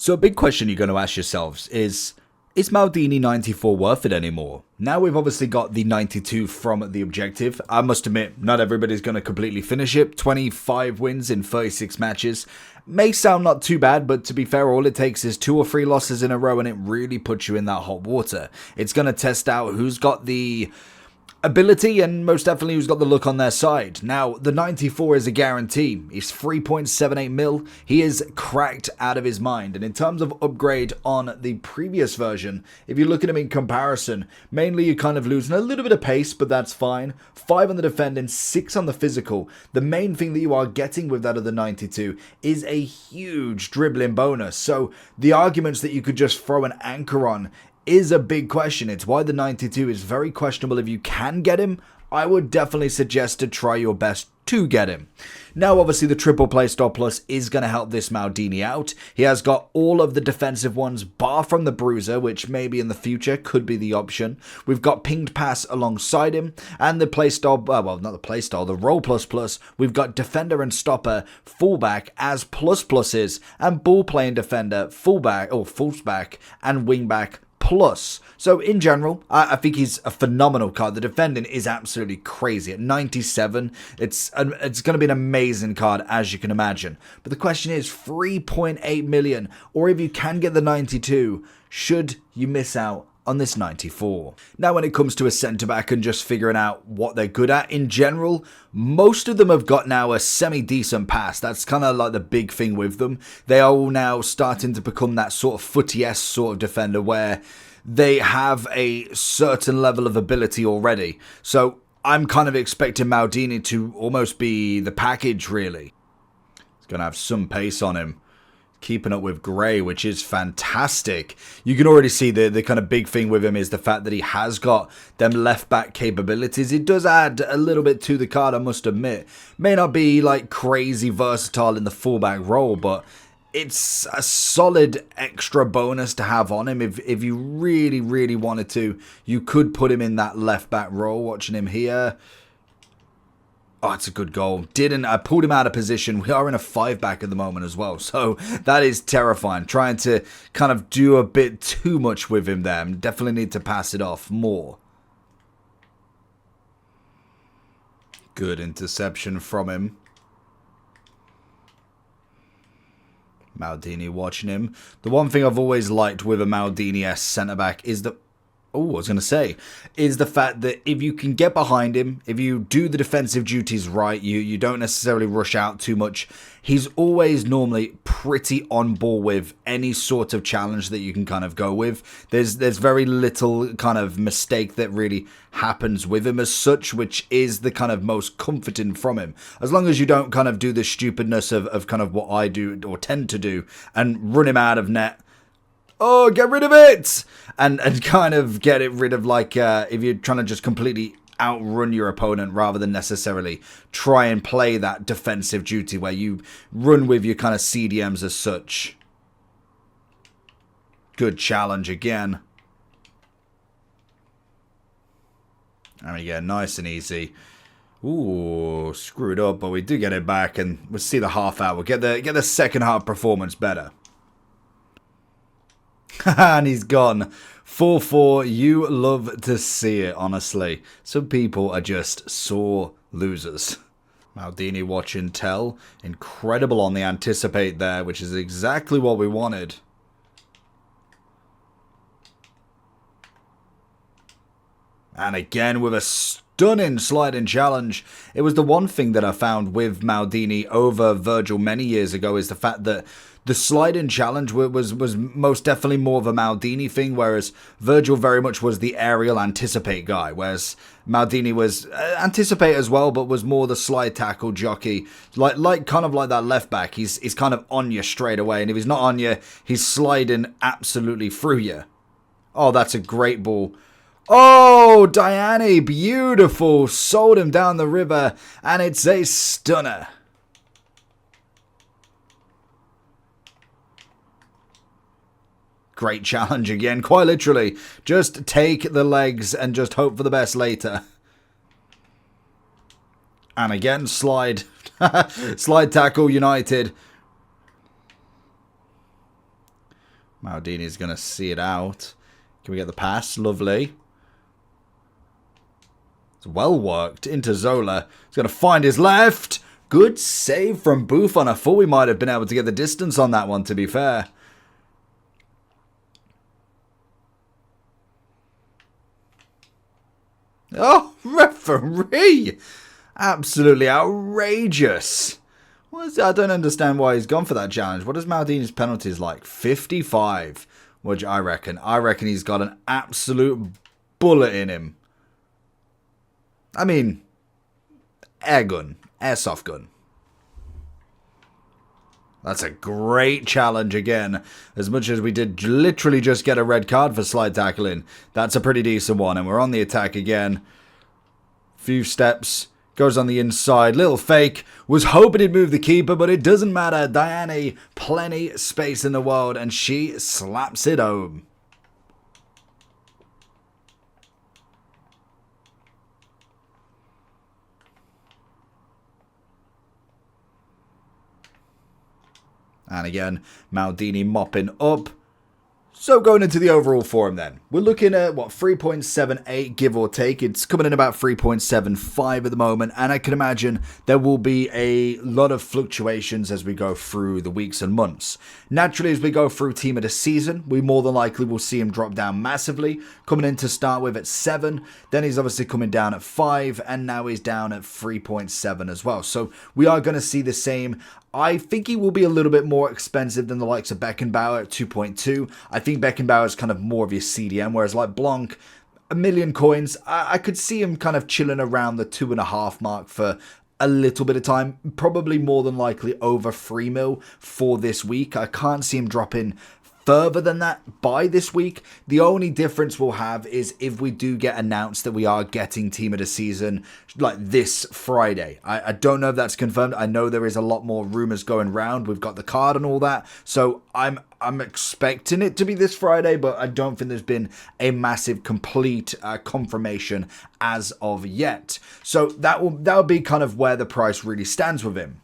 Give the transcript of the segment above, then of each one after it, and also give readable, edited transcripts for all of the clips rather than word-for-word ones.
So a big question you're going to ask yourselves is Maldini 94 worth it anymore? Now we've obviously got the 92 from the objective. I must admit, not everybody's going to completely finish it. 25 wins in 36 matches. May sound not too bad, but to be fair, all it takes is 2 or 3 losses in a row and it really puts you in that hot water. It's going to test out who's got the ability and most definitely who's got the luck on their side. Now, the 94 is a guarantee. He's 3.78 mil. He is cracked out of his mind. And in terms of upgrade on the previous version, if you look at him in comparison, mainly you're kind of losing a little bit of pace, but that's fine. 5 on the defending, 6 on the physical. The main thing that you are getting with that of the 92 is a huge dribbling bonus. So the arguments that you could just throw an anchor on is a big question. It's why the 92 is very questionable. If you can get him, I would definitely suggest to try your best to get him. Now, obviously, the triple Playstyle Plus is going to help this Maldini out. He has got all of the defensive ones, bar from the Bruiser, which maybe in the future could be the option. We've got Pinged Pass alongside him, and the Playstyle, well, not the Playstyle, the Roll Plus Plus. We've got Defender and Stopper, fullback as plus pluses, and ball playing defender, fullback, or fullback, and wingback plus. So in general, I think he's a phenomenal card. The defending is absolutely crazy. At 97, it's going to be an amazing card, as you can imagine. But the question is 3.8 million, or if you can get the 92, should you miss out on this 94? Now, when it comes to a centre-back and just figuring out what they're good at in general, most of them have got now a semi-decent pass. That's kind of like the big thing with them. They are all now starting to become that sort of footy-esque sort of defender where they have a certain level of ability already. So I'm kind of expecting Maldini to almost be the package, really. He's going to have some pace on him. Keeping up with Gray, which is fantastic. You can already see the kind of big thing with him is the fact that he has got them left back capabilities. It does add a little bit to the card, I must admit. May not be like crazy versatile in the fullback role, but it's a solid extra bonus to have on him. If you really, really wanted to, you could put him in that left back role. Watching him here. Oh, it's a good goal. I pulled him out of position. We are in a 5-back at the moment as well. So that is terrifying. Trying to kind of do a bit too much with him there. Definitely need to pass it off more. Good interception from him. Maldini watching him. The one thing I've always liked with a Maldini-esque centre-back is the... Oh, I was going to say, is the fact that if you can get behind him, if you do the defensive duties right, you don't necessarily rush out too much, he's always normally pretty on ball with any sort of challenge that you can kind of go with. There's very little kind of mistake that really happens with him as such, which is the kind of most comforting from him. As long as you don't kind of do the stupidness of kind of what I do or tend to do and run him out of net. Oh, get rid of it! And kind of get it rid of, like, if you're trying to just completely outrun your opponent rather than necessarily try and play that defensive duty where you run with your kind of CDMs as such. Good challenge again. And again, nice and easy. Ooh, screwed up, but we do get it back and we'll see the half out. We'll get the second half performance better. And he's gone. 4-4. You love to see it, honestly. Some people are just sore losers. Maldini watching tell. Incredible on the anticipate there, which is exactly what we wanted. And again with a stunning sliding challenge. It was the one thing that I found with Maldini over Virgil many years ago is the fact that the sliding challenge was most definitely more of a Maldini thing, whereas Virgil very much was the aerial anticipate guy, whereas Maldini was anticipate as well, but was more the slide tackle jockey, like kind of like that left back. He's kind of on you straight away, and if he's not on you, he's sliding absolutely through you. Oh, that's a great ball. Oh, Diane, beautiful. Sold him down the river, and it's a stunner. Great challenge again, quite literally. Just take the legs and just hope for the best later. And again, slide. Slide tackle, United. Maldini's going to see it out. Can we get the pass? Lovely. It's well worked into Zola. He's going to find his left. Good save from Buffon. I thought we might have been able to get the distance on that one, to be fair. Oh, referee! Absolutely outrageous. I don't understand why he's gone for that challenge. What is Maldini's penalties like? 55. What do I reckon? I reckon he's got an absolute bullet in him. I mean, air gun. Airsoft gun. That's a great challenge again. As much as we did literally just get a red card for slide tackling, that's a pretty decent one. And we're on the attack again. Few steps. Goes on the inside. Little fake. Was hoping he'd move the keeper, but it doesn't matter. Diane, plenty space in the world, and she slaps it home. And again, Maldini mopping up. So going into the overall form then, we're looking at, what, 3.78 give or take. It's coming in about 3.75 at the moment, and I can imagine there will be a lot of fluctuations as we go through the weeks and months. Naturally, as we go through team of the season, we more than likely will see him drop down massively, coming in to start with at 7, then he's obviously coming down at 5, and now he's down at 3.7 as well. So we are going to see the same. I think he will be a little bit more expensive than the likes of Beckenbauer at 2.2. I think Beckenbauer is kind of more of your CDM, whereas like Blanc, a million coins, I could see him kind of chilling around the 2.5 mark for a little bit of time. Probably more than likely over 3 mil for this week. I can't see him dropping further than that by this week. The only difference we'll have is if we do get announced that we are getting team of the season like this Friday. I don't know if that's confirmed. I know there is a lot more rumors going around. We've got the card and all that, so I'm expecting it to be this Friday, but I don't think there's been a massive complete confirmation as of yet. So that will be kind of where the price really stands with him.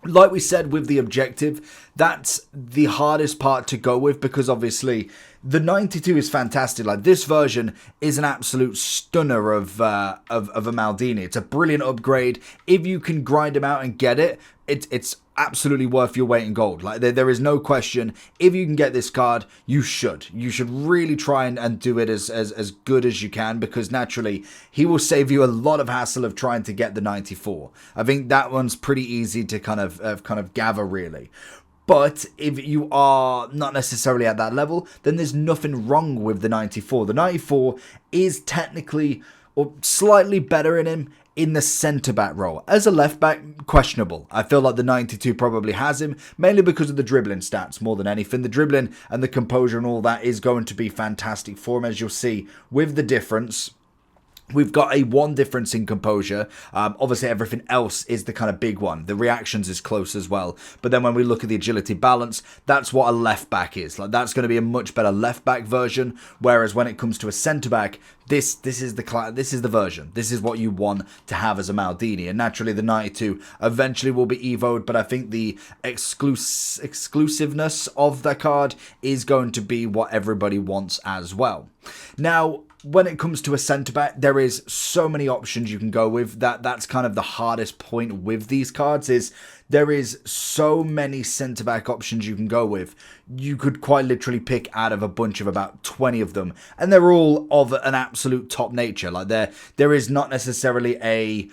Like we said with the objective, that's the hardest part to go with, because obviously the 92 is fantastic. Like, this version is an absolute stunner of a Maldini. It's a brilliant upgrade. If you can grind him out and get it, it's absolutely worth your weight in gold. Like, there is no question. If you can get this card, you should. You should really try and do it as good as you can, because naturally he will save you a lot of hassle of trying to get the 94. I think that one's pretty easy to kind of gather, really. But if you are not necessarily at that level, then there's nothing wrong with the 94. The 94 is technically or slightly better in him in the centre-back role. As a left-back, questionable. I feel like the 92 probably has him, mainly because of the dribbling stats more than anything. The dribbling and the composure and all that is going to be fantastic for him, as you'll see with the difference. We've got a 1 difference in composure. Obviously, everything else is the kind of big one. The reactions is close as well. But then when we look at the agility balance, that's what a left back is. Like, that's going to be a much better left back version. Whereas when it comes to a centre back, this is the version. This is what you want to have as a Maldini. And naturally, the 92 eventually will be evoed. But I think the exclusiveness of the card is going to be what everybody wants as well. Now, when it comes to a centre-back, there is so many options you can go with. That's kind of the hardest point with these cards, is there is so many centre-back options you can go with. You could quite literally pick out of a bunch of about 20 of them, and they're all of an absolute top nature. Like, there is not necessarily a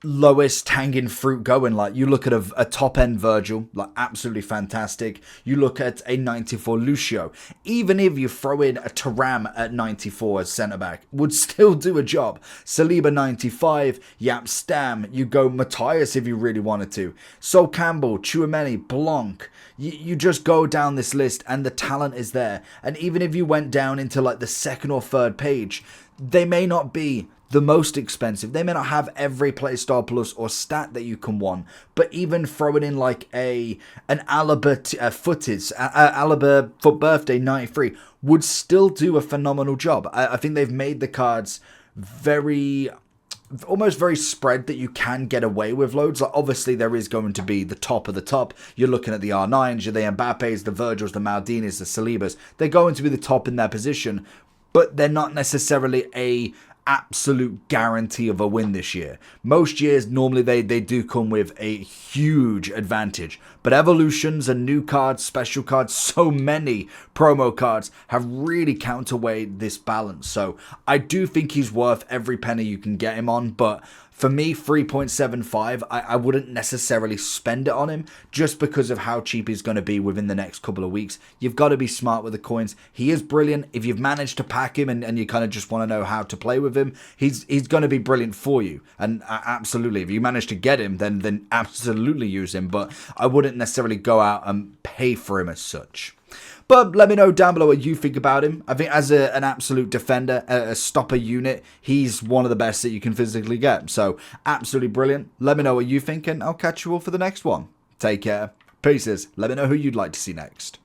lowest hanging fruit going. Like, you look at a top end Virgil, like, absolutely fantastic. You look at a 94 Lucio, even if you throw in a Thuram at 94 as centre back, would still do a job. Saliba 95, Yap Stam, you go Matthias if you really wanted to, Sol Campbell, Tchouameni, Blanc. You just go down this list and the talent is there. And even if you went down into like the 2nd or 3rd page, they may not be the most expensive. They may not have every playstyle plus or stat that you can want, but even throwing in like an Alaba Alaba Foot Birthday 93 would still do a phenomenal job. I think they've made the cards very almost very spread that you can get away with loads. Like, obviously, there is going to be the top of the top. You're looking at the R9s, you're the Mbappes, the Virgils, the Maldinis, the Salibas. They're going to be the top in their position, but they're not necessarily a absolute guarantee of a win this year. Most years, normally they do come with a huge advantage. But evolutions and new cards, special cards, so many promo cards have really counterweighed this balance. So I do think he's worth every penny you can get him on, but for me, 3.75, I wouldn't necessarily spend it on him just because of how cheap he's going to be within the next couple of weeks. You've got to be smart with the coins. He is brilliant. If you've managed to pack him and you kind of just want to know how to play with him, he's going to be brilliant for you. And absolutely, if you manage to get him, then absolutely use him. But I wouldn't necessarily go out and pay for him as such. But let me know down below what you think about him. I think as an absolute defender, a stopper unit, he's one of the best that you can physically get. So, absolutely brilliant. Let me know what you think, and I'll catch you all for the next one. Take care. Peaces. Let me know who you'd like to see next.